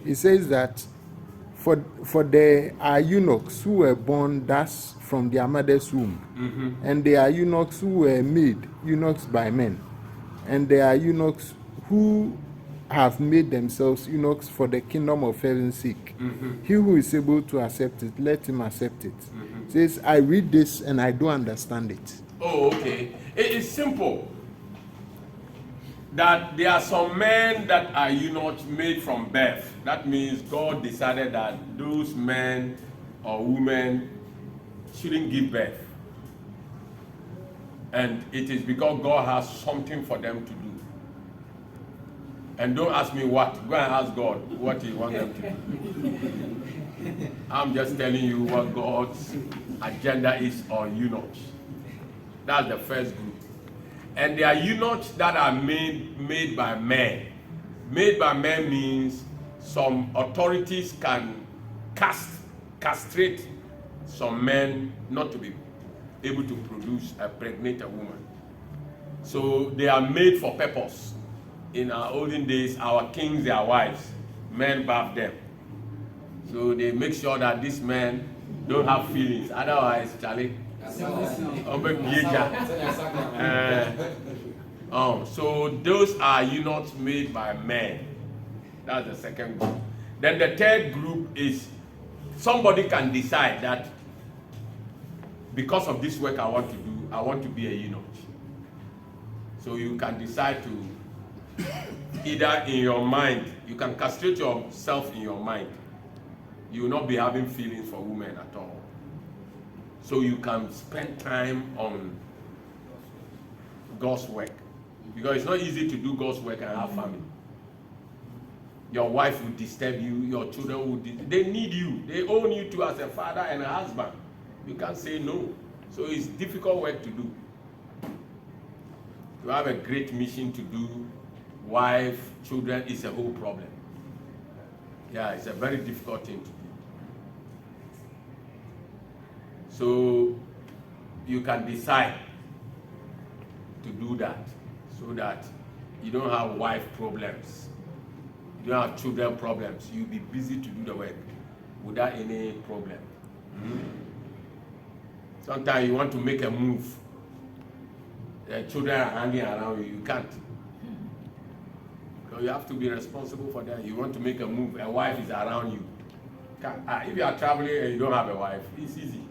it says that for there are eunuchs who were born thus from their mother's womb, and there are eunuchs who were made eunuchs by men, and there are eunuchs who have made themselves eunuchs for the kingdom of heaven's sake. He who is able to accept it, let him accept it. Says, I read this and I don't understand it. Oh, okay. It's simple. That there are some men that are eunuchs made from birth. That means God decided that those men or women shouldn't give birth. And it is because God has something for them to do. And don't ask me what. Go and ask God what He wants them to do. I'm just telling you what God's agenda is on eunuchs. That's the first group. And there are eunuchs that are made by men. Made by men means some authorities can castrate some men not to be able to produce a pregnant woman. So they are made for purpose. In our olden days, our kings, their wives, men bathe them. So they make sure that these men don't have feelings. Otherwise, Charlie. So those are eunuchs made by men. That's the second group. Then the third group is somebody can decide that because of this work I want to do, I want to be a eunuch. So you can decide to either in your mind, you can castrate yourself in your mind. You will not be having feelings for women at all. So you can spend time on God's work. Because it's not easy to do God's work and have family. Your wife will disturb you, your children will they need you. They own you too as a father and a husband. You can't say no. So it's difficult work to do. You have a great mission to do. Wife, children is a whole problem. Yeah, it's a very difficult thing to do. So you can decide to do that so that you don't have wife problems, you don't have children problems. You'll be busy to do the work without any problem. Sometimes you want to make a move, the children are hanging around you, you can't. So you have to be responsible for that. You want to make a move, a wife is around you. If you are traveling and you don't have a wife, it's easy.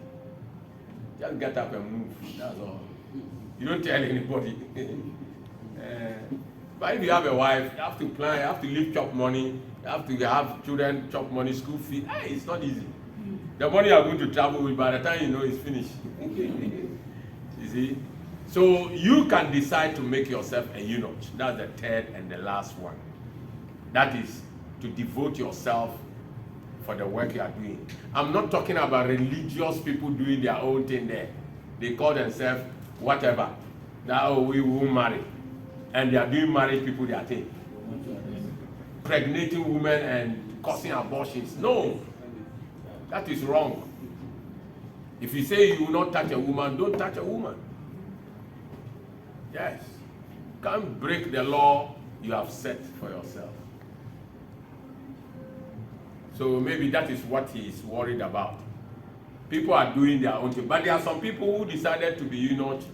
Just get up and move, that's all. You don't tell anybody. But if you have a wife, you have to plan, you have to leave chop money, you have to have children chop money, school fee. Hey, it's not easy. The money you are going to travel with, by the time you know it's finished. You see? So you can decide to make yourself a eunuch. That's the third and the last one. That is to devote yourself for the work you are doing. I'm not talking about religious people doing their own thing there. They call themselves whatever. That we will marry. And they are doing married people their thing. Pregnating women and causing abortions. No. That is wrong. If you say you will not touch a woman, don't touch a woman. Yes. You can't break the law you have set for yourself. So maybe that is what he is worried about. People are doing their own thing. But there are some people who decided to be eunuchs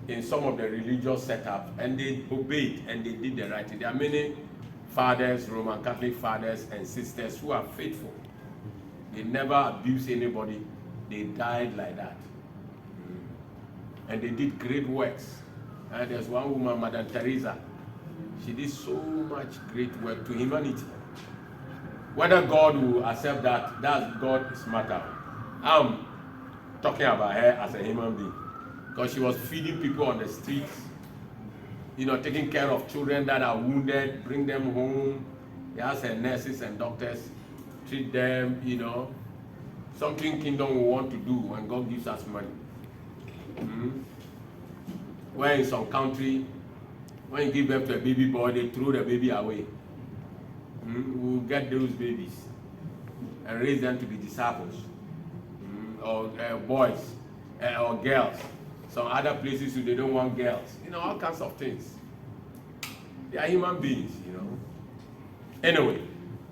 in some of the religious setup, and they obeyed and they did the right thing. There are many fathers, Roman Catholic fathers and sisters who are faithful. They never abused anybody. They died like that. And they did great works. And there's one woman, Madame Teresa. She did so much great work to humanity. Whether God will accept that, that's God's matter. I'm talking about her as a human being. Because she was feeding people on the streets, taking care of children that are wounded, bring them home. She has her nurses and doctors, treat them, something kingdom will want to do when God gives us money. Where in some country, when you give birth to a baby boy, they throw the baby away. We'll get those babies and raise them to be disciples, or boys or girls. Some other places they don't want girls, all kinds of things. They are human beings, Anyway,